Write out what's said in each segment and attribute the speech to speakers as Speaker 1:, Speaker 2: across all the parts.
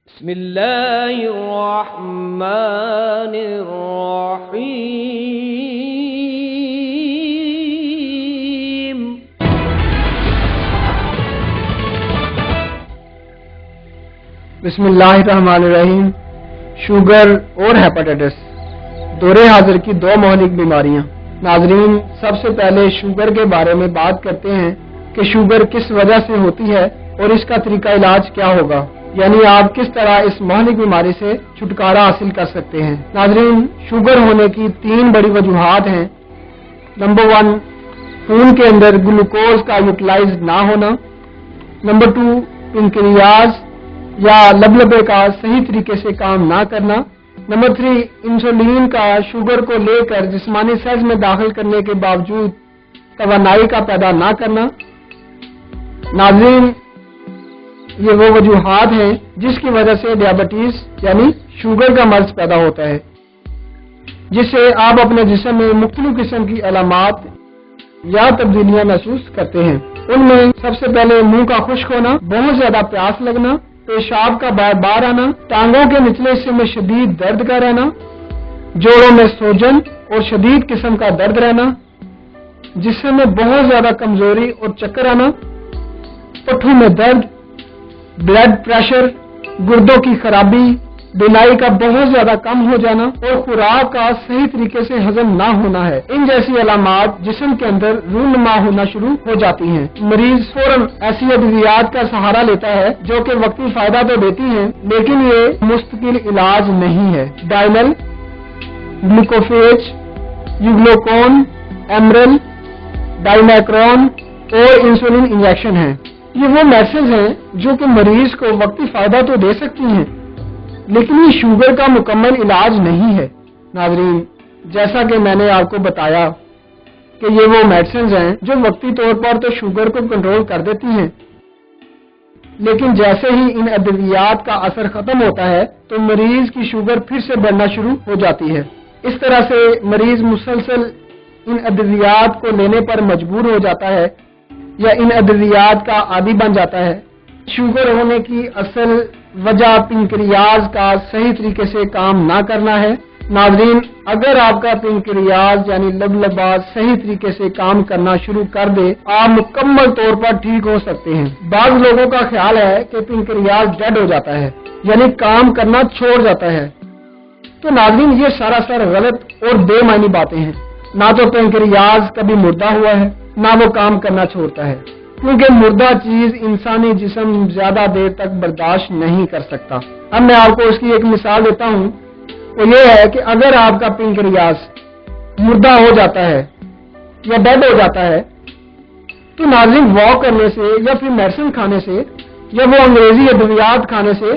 Speaker 1: بسم اللہ الرحمن الرحیم۔
Speaker 2: بسم اللہ الرحمن الرحیم۔ شوگر اور ہیپاٹائٹس دور حاضر کی دو مہلک بیماریاں۔ ناظرین، سب سے پہلے شوگر کے بارے میں بات کرتے ہیں کہ شوگر کس وجہ سے ہوتی ہے اور اس کا طریقہ علاج کیا ہوگا، یعنی آپ کس طرح اس مہلک بیماری سے چھٹکارا حاصل کر سکتے ہیں۔ ناظرین، شوگر ہونے کی 3 بڑی وجوہات ہیں۔ نمبر 1، خون کے اندر گلوکوز کا یوٹیلائز نہ ہونا۔ نمبر 2، پنکریاز یا لبلبے کا صحیح طریقے سے کام نہ کرنا۔ نمبر 3، انسولین کا شوگر کو لے کر جسمانی سیلز میں داخل کرنے کے باوجود توانائی کا پیدا نہ کرنا۔ ناظرین، یہ وہ وجوہات ہیں جس کی وجہ سے ڈیابٹیز یعنی شوگر کا مرض پیدا ہوتا ہے، جس سے آپ اپنے جسم میں مختلف قسم کی علامات یا تبدیلیاں محسوس کرتے ہیں۔ ان میں سب سے پہلے منہ کا خشک ہونا، بہت زیادہ پیاس لگنا، پیشاب کا بار بار آنا، ٹانگوں کے نچلے حصے میں شدید درد کا رہنا، جوڑوں میں سوجن اور شدید قسم کا درد رہنا، جسم میں بہت زیادہ کمزوری اور چکر آنا، پٹھوں میں درد، بلڈ پریشر، گردوں کی خرابی، بینائی کا بہت زیادہ کم ہو جانا اور خوراک کا صحیح طریقے سے ہضم نہ ہونا ہے۔ ان جیسی علامات جسم کے اندر رونما ہونا شروع ہو جاتی ہیں۔ مریض فوراً ایسی ادویات کا سہارا لیتا ہے جو کہ وقتی فائدہ تو دیتی ہیں لیکن یہ مستقل علاج نہیں ہے۔ ڈائنل، گلوکوفیج، یوگلوکون، ایمرل، ڈائمیکرون اور انسولین انجیکشن ہیں۔ یہ وہ میڈیسنز ہیں جو کہ مریض کو وقتی فائدہ تو دے سکتی ہیں لیکن یہ شوگر کا مکمل علاج نہیں ہے۔ ناظرین، جیسا کہ میں نے آپ کو بتایا کہ یہ وہ میڈیسنز ہیں جو وقتی طور پر تو شوگر کو کنٹرول کر دیتی ہیں لیکن جیسے ہی ان ادویات کا اثر ختم ہوتا ہے تو مریض کی شوگر پھر سے بڑھنا شروع ہو جاتی ہے۔ اس طرح سے مریض مسلسل ان ادویات کو لینے پر مجبور ہو جاتا ہے یا ان ادویات کا عادی بن جاتا ہے۔ شوگر ہونے کی اصل وجہ پنکریاز کا صحیح طریقے سے کام نہ کرنا ہے۔ ناظرین، اگر آپ کا پنکریاز یعنی لبلبا صحیح طریقے سے کام کرنا شروع کر دے آپ مکمل طور پر ٹھیک ہو سکتے ہیں۔ بعض لوگوں کا خیال ہے کہ پنکریاز ڈیڈ ہو جاتا ہے یعنی کام کرنا چھوڑ جاتا ہے، تو ناظرین یہ سراسر غلط اور بے معنی باتیں ہیں۔ نہ تو پنکریاز کبھی مردہ ہوا ہے نہ وہ کام کرنا چھوڑتا ہے، کیونکہ مردہ چیز انسانی جسم زیادہ دیر تک برداشت نہیں کر سکتا۔ اب میں آپ کو اس کی ایک مثال دیتا ہوں، وہ یہ ہے کہ اگر آپ کا پنکریاس مردہ ہو جاتا ہے یا ڈیڈ ہو جاتا ہے تو ناظرین واک کرنے سے یا پھر میڈیسن کھانے سے یا وہ انگریزی ادویات کھانے سے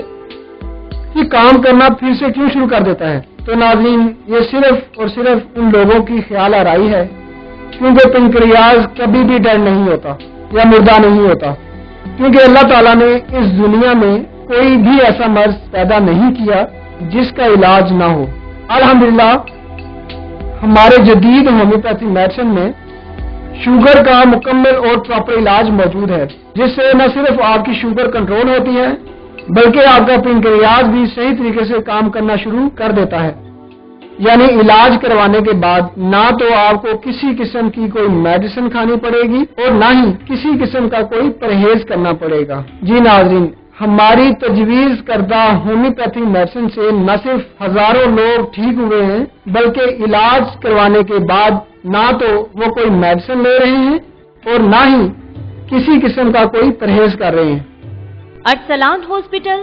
Speaker 2: یہ کام کرنا پھر سے کیوں شروع کر دیتا ہے؟ تو ناظرین یہ صرف اور صرف ان لوگوں کی خیال آرائی ہے، کیونکہ پنکریاس کبھی بھی ڈیڈ نہیں ہوتا یا مردہ نہیں ہوتا، کیونکہ اللہ تعالیٰ نے اس دنیا میں کوئی بھی ایسا مرض پیدا نہیں کیا جس کا علاج نہ ہو۔ الحمدللہ ہمارے جدید ہومیوپیتھی میڈیسن میں شوگر کا مکمل اور پراپر علاج موجود ہے، جس سے نہ صرف آپ کی شوگر کنٹرول ہوتی ہے بلکہ آپ کا پنکریاس بھی صحیح طریقے سے کام کرنا شروع کر دیتا ہے۔ یعنی علاج کروانے کے بعد نہ تو آپ کو کسی قسم کی کوئی میڈیسن کھانی پڑے گی اور نہ ہی کسی قسم کا کوئی پرہیز کرنا پڑے گا۔ جی ناظرین، ہماری تجویز کردہ ہومیوپیتھی میڈیسن سے نہ صرف ہزاروں لوگ ٹھیک ہوئے ہیں بلکہ علاج کروانے کے بعد نہ تو وہ کوئی میڈیسن لے رہے ہیں اور نہ ہی کسی قسم کا کوئی پرہیز کر رہے ہیں۔
Speaker 3: ارسلان ہاسپٹل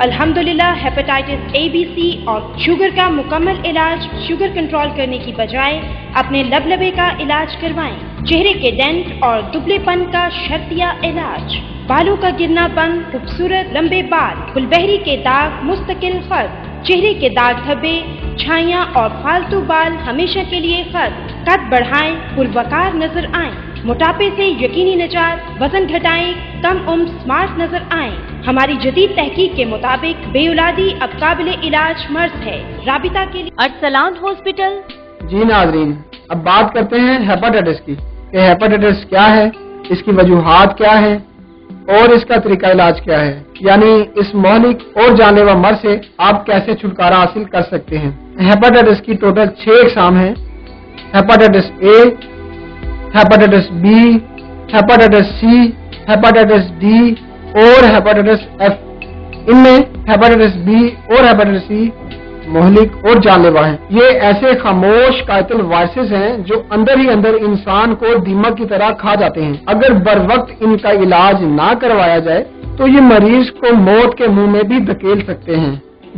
Speaker 3: الحمدللہ ہیپاٹائٹس اے بی سی اور شوگر کا مکمل علاج شوگر کنٹرول کرنے کی بجائے اپنے لبلبے کا علاج کروائیں۔ چہرے کے ڈینٹ اور دبلے پن کا شرطیہ علاج، بالوں کا گرنا بند، خوبصورت لمبے بال، گلبہری کے داغ مستقل ختم، چہرے کے داغ دھبے، چھائیاں اور فالتو بال ہمیشہ کے لیے ختم، قد بڑھائیں، پروقار نظر آئیں، موٹاپے سے یقینی نجات، وزن گھٹائیں، کم عمر سمارٹ نظر آئیں۔ ہماری جدید تحقیق کے مطابق بے اولادی اب قابل علاج مرض ہے۔ رابطہ کے لیے ارسلان ہاسپٹل۔
Speaker 2: جی ناظرین، اب بات کرتے ہیں ہیپاٹائٹس کی کہ ہیپاٹائٹس کیا ہے، اس کی وجوہات کیا ہیں اور اس کا طریقہ علاج کیا ہے، یعنی اس مہلک اور جان لیوا مرض سے آپ کیسے چھٹکارا حاصل کر سکتے ہیں۔ ہیپاٹائٹس کی ٹوٹل 6 اقسام ہیں: hepatitis A, hepatitis B, hepatitis C, hepatitis D اور ہیپاٹائٹس ایف۔ ان میں ہیپاٹائٹس بی اور ہیپاٹائٹس سی مہلک اور جان لیوا ہیں۔ یہ ایسے خاموش قاتل وائرسز ہیں جو اندر ہی اندر انسان کو دیمک کی طرح کھا جاتے ہیں۔ اگر بر وقت ان کا علاج نہ کروایا جائے تو یہ مریض کو موت کے منہ میں بھی دھکیل سکتے ہیں۔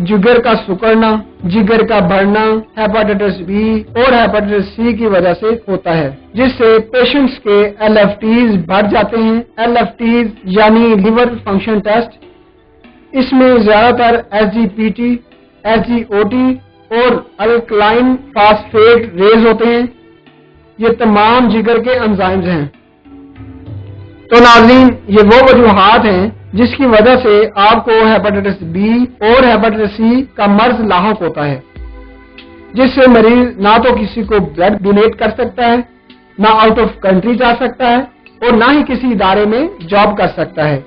Speaker 2: جگر کا سکڑنا، جگر کا بڑھنا ہیپاٹائٹس بی اور ہیپاٹائٹس سی کی وجہ سے ہوتا ہے، جس سے پیشنٹس کے LFTs بڑھ جاتے ہیں۔ LFTs یعنی لیور فنکشن ٹیسٹ، اس میں زیادہ تر SGPT، SGOT اور الکلائن فاسفیٹ ریز ہوتے ہیں۔ یہ تمام جگر کے انزائمز ہیں۔ تو ناظرین، یہ وہ وجوہات ہیں جس کی وجہ سے آپ کو ہیپاٹائٹس بی اور ہیپاٹائٹس سی کا مرض لاحق ہوتا ہے، جس سے مریض نہ تو کسی کو بلڈ ڈونیٹ کر سکتا ہے، نہ آؤٹ آف کنٹری جا سکتا ہے اور نہ ہی کسی ادارے میں جاب کر سکتا ہے۔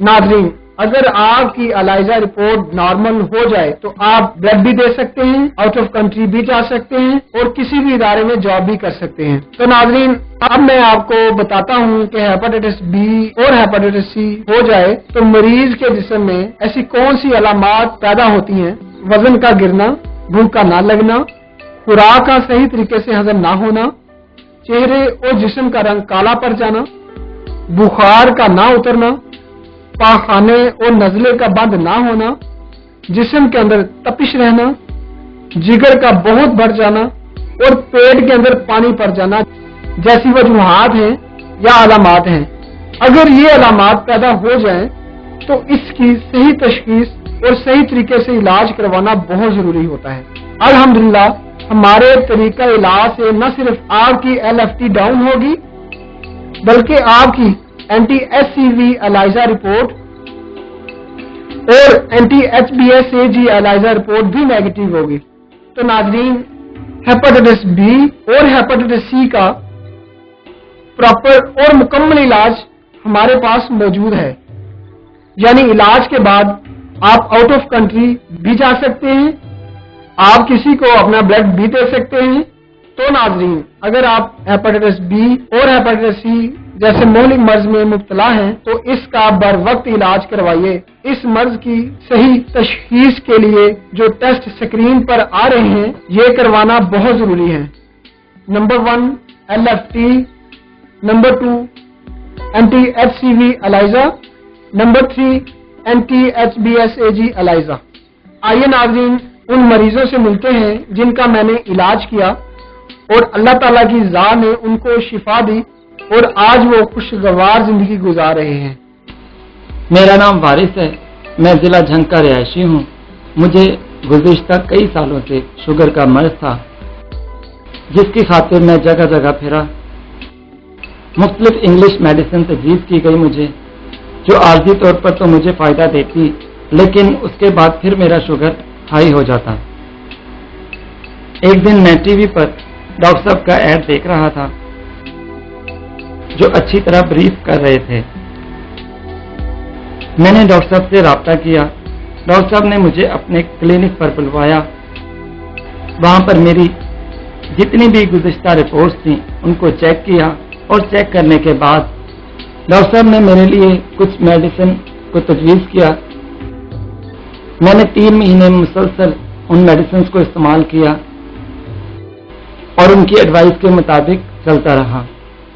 Speaker 2: ناظرین، اگر آپ کی الائزہ رپورٹ نارمل ہو جائے تو آپ بلڈ بھی دے سکتے ہیں، آؤٹ آف کنٹری بھی جا سکتے ہیں اور کسی بھی ادارے میں جاب بھی کر سکتے ہیں۔ تو ناظرین، اب میں آپ کو بتاتا ہوں کہ ہیپاٹائٹس بی اور ہیپاٹائٹس سی ہو جائے تو مریض کے جسم میں ایسی کون سی علامات پیدا ہوتی ہیں: وزن کا گرنا، بھوک کا نہ لگنا، خوراک کا صحیح طریقے سے ہضم نہ ہونا، چہرے اور جسم کا رنگ کالا پڑ جانا، بخار کا نہ اترنا، پاخانے اور نزلے کا بند نہ ہونا، جسم کے اندر تپش رہنا، جگر کا بہت بڑھ جانا اور پیٹ کے اندر پانی پڑ جانا جیسی وجوہات ہیں یا علامات ہیں۔ اگر یہ علامات پیدا ہو جائیں تو اس کی صحیح تشخیص اور صحیح طریقے سے علاج کروانا بہت ضروری ہوتا ہے۔ الحمدللہ ہمارے طریقہ علاج سے نہ صرف آپ کی LFT ڈاؤن ہوگی بلکہ آپ کی اینٹی HCV الائزہ رپورٹ اور اینٹی HbS-Ag الائزہ رپورٹ بھی نیگیٹو ہوگی۔ تو ناظرین، ہیپاٹائٹس بی اور ہیپاٹائٹس سی کا پراپر اور مکمل علاج ہمارے پاس موجود ہے، یعنی علاج کے بعد آپ آؤٹ آف کنٹری بھی جا سکتے ہیں، آپ کسی کو اپنا بلڈ بھی دے سکتے ہیں۔ تو ناظرین، اگر آپ ہیپاٹائٹس بی اور ہیپاٹائٹس سی جیسے مہلک مرض میں مبتلا ہیں تو اس کا بر وقت علاج کروائیے۔ اس مرض کی صحیح تشخیص کے لیے جو ٹیسٹ سکرین پر آ رہے ہیں یہ کروانا بہت ضروری ہے۔ Number 1 LFT، number 2 anti HCV ELISA, number 3 anti HbS-Ag ELISA. آئیے ناظرین ان مریضوں سے ملتے ہیں جن کا میں نے علاج کیا اور اللہ تعالیٰ کی ذات نے ان کو شفا دی اور آج وہ خوشگوار زندگی گزار رہے ہیں۔
Speaker 4: میرا نام وارث ہے، میں ضلع جھنگ کا رہائشی ہوں۔ مجھے گزشتہ کئی سالوں سے شوگر کا مرض تھا، جس کی خاطر میں جگہ جگہ پھرا۔ مختلف انگلش میڈیسن تجویز کی گئی مجھے، جو عارضی طور پر تو مجھے فائدہ دیتی، لیکن اس کے بعد پھر میرا شوگر ہائی ہو جاتا۔ ایک دن میں ٹی وی پر ڈاکٹر صاحب کا ایڈ دیکھ رہا تھا جو اچھی طرح بریف کر رہے تھے۔ میں نے ڈاکٹر صاحب سے رابطہ کیا۔ ڈاکٹر صاحب نے مجھے اپنے کلینک پر بلوایا۔ وہاں پر میری جتنی بھی گزشتہ رپورٹس تھیں ان کو چیک کیا اور چیک کرنے کے بعد ڈاکٹر صاحب نے میرے لیے کچھ میڈیسن کو تجویز کیا۔ میں نے 3 مہینے مسلسل ان میڈیسنز کو استعمال کیا اور ان کی ایڈوائس کے مطابق چلتا رہا،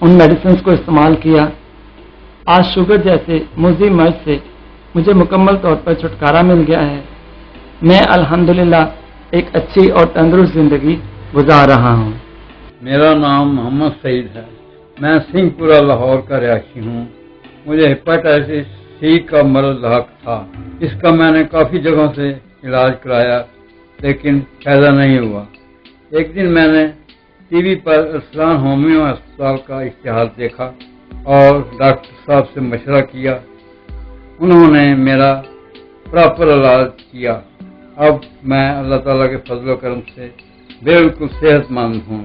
Speaker 4: ان میڈیسنز کو استعمال کیا۔ آج شوگر جیسے مضر مرض سے مجھے مکمل طور پر چھٹکارا مل گیا ہے۔ میں الحمدللہ ایک اچھی اور تندرست زندگی گزار رہا ہوں۔
Speaker 5: میرا نام محمد سعید ہے، میں سنگھ پورہ لاہور کا رہائشی ہوں۔ مجھے ہیپاٹائٹس سی کا مرض لاحق تھا۔ اس کا میں نے کافی جگہوں سے علاج کرایا لیکن فائدہ نہیں ہوا۔ ایک دن میں نے ٹی وی پر اسلام ہومیو اسپتال کا اشتہار دیکھا اور ڈاکٹر صاحب سے مشورہ کیا۔ انہوں نے میرا پراپر علاج کیا۔ اب میں اللہ تعالیٰ کے فضل و کرم سے بالکل صحت مند ہوں۔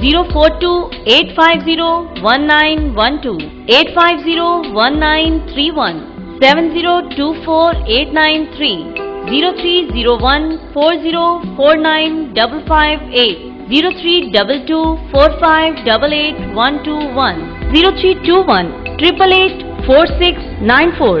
Speaker 6: 042-850-1912, 850-1931, 7024-893, 0301-4049-558, 03224588-121, 0321-888-4694।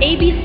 Speaker 3: ABC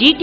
Speaker 6: GT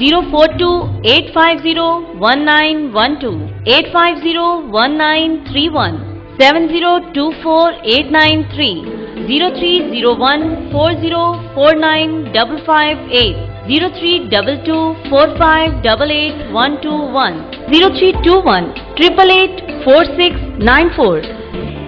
Speaker 6: 042-850-1912, 850-1931, 7024-893, 0301-4049-558, 03224588-121, 0321-888-4694।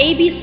Speaker 3: ABC